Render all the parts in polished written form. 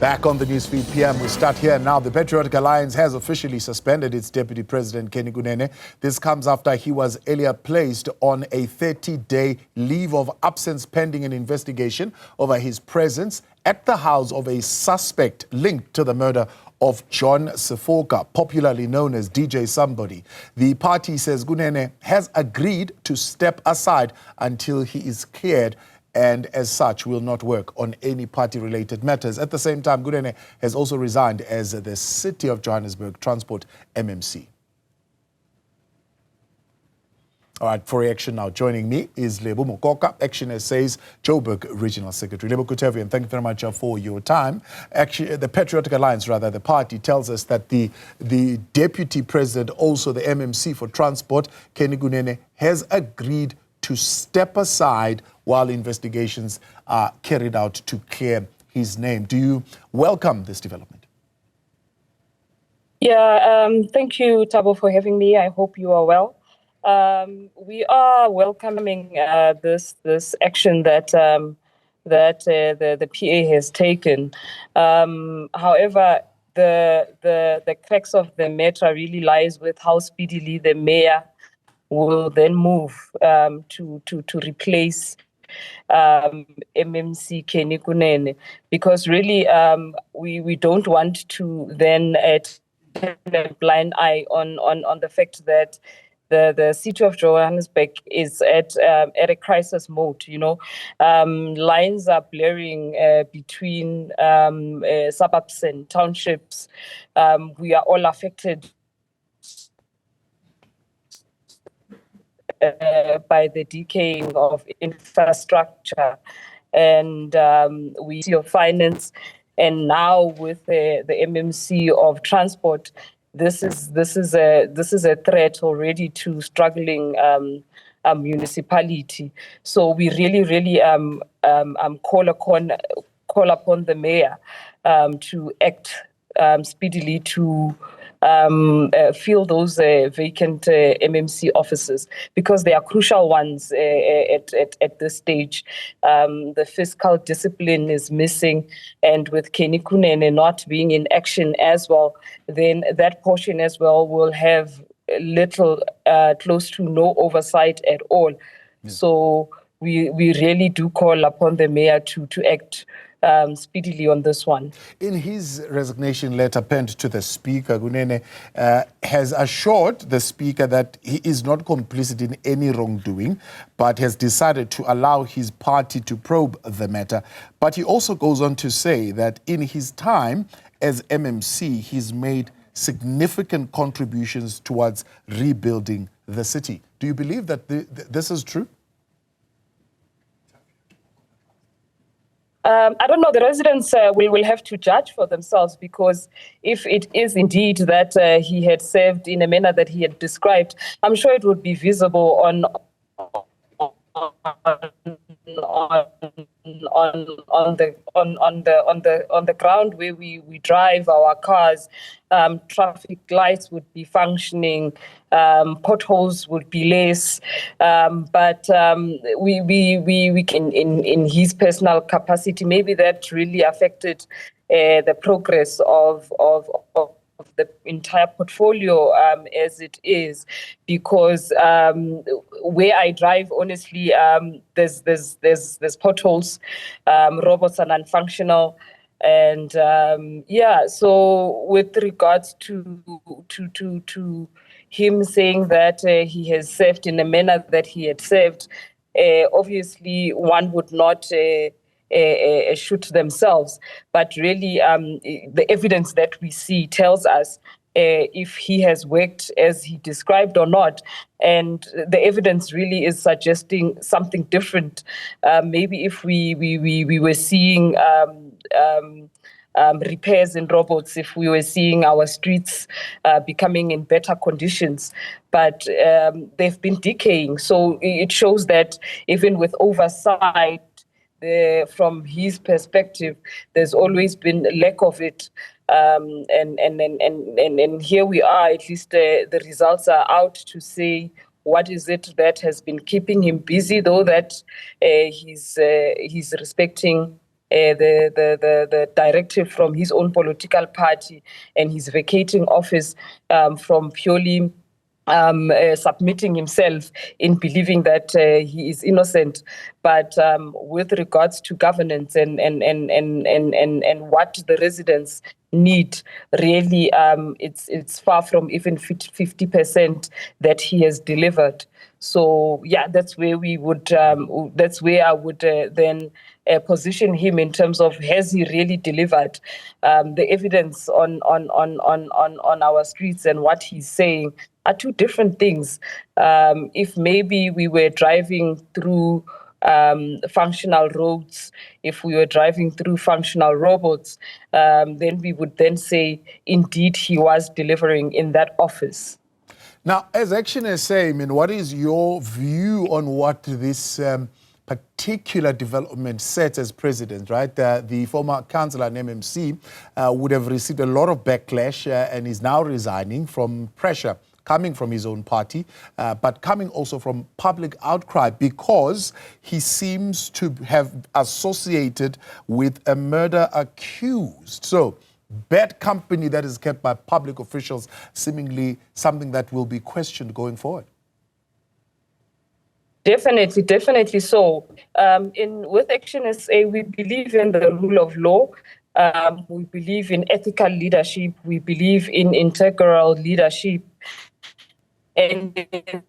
Back on the Newsfeed PM, we start here now. The Patriotic Alliance has officially suspended its Deputy President, Kunene. This comes after he was earlier placed on a 30-day leave of absence pending an investigation over his presence at the house of a suspect linked to the murder of John Sefoka, popularly known as DJ Sumbody. The party says Kunene has agreed to step aside until he is cleared, and as such will not work on any party-related matters. At the same time, Gune has also resigned as the City of Johannesburg Transport MMC. All right, for reaction now, joining me is Lebo Mokoka, ActionSA's Joburg Regional Secretary. Lebo, good to have you, and thank you very much for your time. Actually, the Patriotic Alliance, rather, the party, tells us that the Deputy President, also the MMC for Transport, Kunene, has agreed to step aside while investigations are carried out to clear his name. Do you welcome this development? Yeah, thank you, Tabo, for having me. I hope you are well. We are welcoming this action that the PA has taken. However, the crux of the matter really lies with how speedily the mayor will then move to replace MMC Kunene, because really we don't want to then turn a blind eye on the fact that the city of Johannesburg is at a crisis mode. You know, lines are blurring between suburbs and townships. We are all affected by the decaying of infrastructure, and we see of finance, and now with the MMC of transport, this is a threat already to struggling municipality. So we really call upon the mayor to act speedily to fill those vacant MMC offices, because they are crucial ones at this stage. The fiscal discipline is missing, and with Kunene not being in action as well, then that portion as well will have little, close to no oversight at all. Yeah. So we really do call upon the mayor to act speedily on this one. In his resignation letter penned to the Speaker, Kunene has assured the Speaker that he is not complicit in any wrongdoing, but has decided to allow his party to probe the matter. But he also goes on to say that in his time as MMC, he's made significant contributions towards rebuilding the city. Do you believe that this is true? I don't know. The residents will have to judge for themselves, because if it is indeed that he had served in a manner that he had described, I'm sure it would be visible on the ground where we drive our cars. Traffic lights would be functioning, potholes would be less, but we can, in his personal capacity, maybe that really affected the progress of the entire portfolio as it is, because where I drive, honestly, there's potholes, robots are non-functional, and yeah. So with regards to him saying that he has served in a manner that he had served, obviously one would not shoot themselves, but really the evidence that we see tells us if he has worked as he described or not, and the evidence really is suggesting something different. Maybe if we were seeing repairs in robots, if we were seeing our streets becoming in better conditions, but they've been decaying. So it shows that even with oversight, from his perspective, there's always been a lack of it, and here we are. At least the results are out to say what is it that has been keeping him busy, though that he's respecting the directive from his own political party, and he's vacating office from purely submitting himself in believing that he is innocent. But with regards to governance and what the residents need, really, it's far from even 50% that he has delivered. So yeah, that's where we would. That's where I would then position him in terms of, has he really delivered? The evidence on our streets and what he's saying are two different things. If maybe we were driving through functional roads, if we were driving through functional robots, then we would then say, indeed, he was delivering in that office. Now, as ActionSA, I mean, what is your view on what this particular development sets as president, right? The former councillor and MMC would have received a lot of backlash and is now resigning from pressure coming from his own party, but coming also from public outcry because he seems to have associated with a murder accused. So, bad company that is kept by public officials, seemingly something that will be questioned going forward. Definitely so. With ActionSA, we believe in the rule of law. We believe in ethical leadership. We believe in integral leadership. And in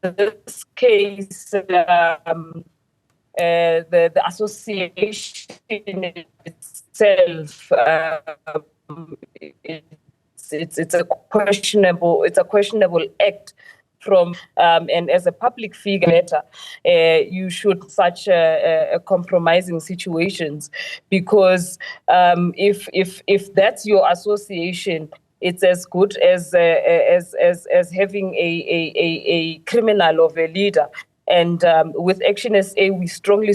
this case, the association itself, it's a questionable act from, and as a public figure, you should such a compromising situations, because if that's your association, it's as good as having a criminal of a leader. And with ActionSA, we strongly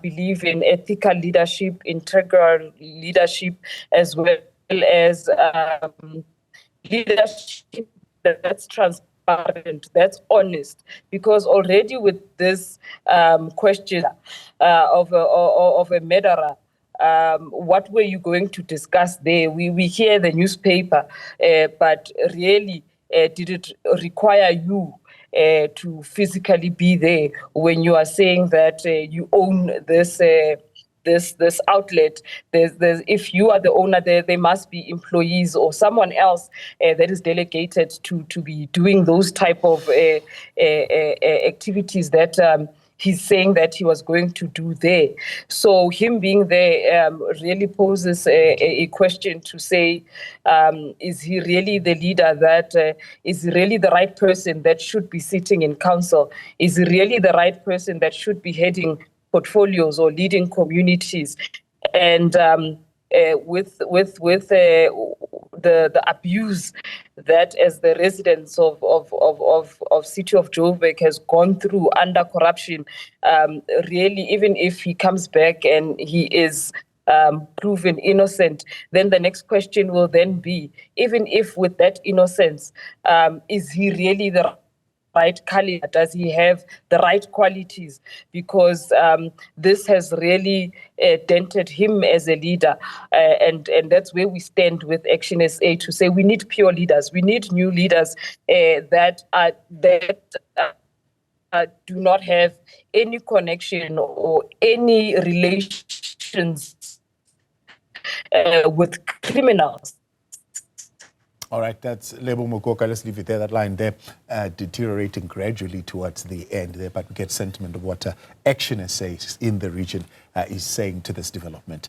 believe in ethical leadership, integral leadership, as well as leadership that's transparent, that's honest. Because already with this question of a murderer, what were you going to discuss there? We hear the newspaper, but really, did it require you to physically be there when you are saying that you own this this outlet? If you are the owner, there must be employees or someone else that is delegated to be doing those type of activities that he's saying that he was going to do there. So him being there really poses a question to say, is he really the leader that is really the right person that should be sitting in council? Is he really the right person that should be heading portfolios or leading communities? And with the abuse that, as the residents of city of Joburg has gone through under corruption, really, even if he comes back and he is proven innocent, then the next question will then be, even if with that innocence, is he really the right caliber? Does he have the right qualities? Because this has really dented him as a leader, and that's where we stand with ActionSA to say we need pure leaders. We need new leaders that do not have any connection or any relations with criminals. All right, that's Lebo Mokoka. Let's leave it there. That line there deteriorating gradually towards the end there, but we get sentiment of what ActionSA in the region is saying to this development.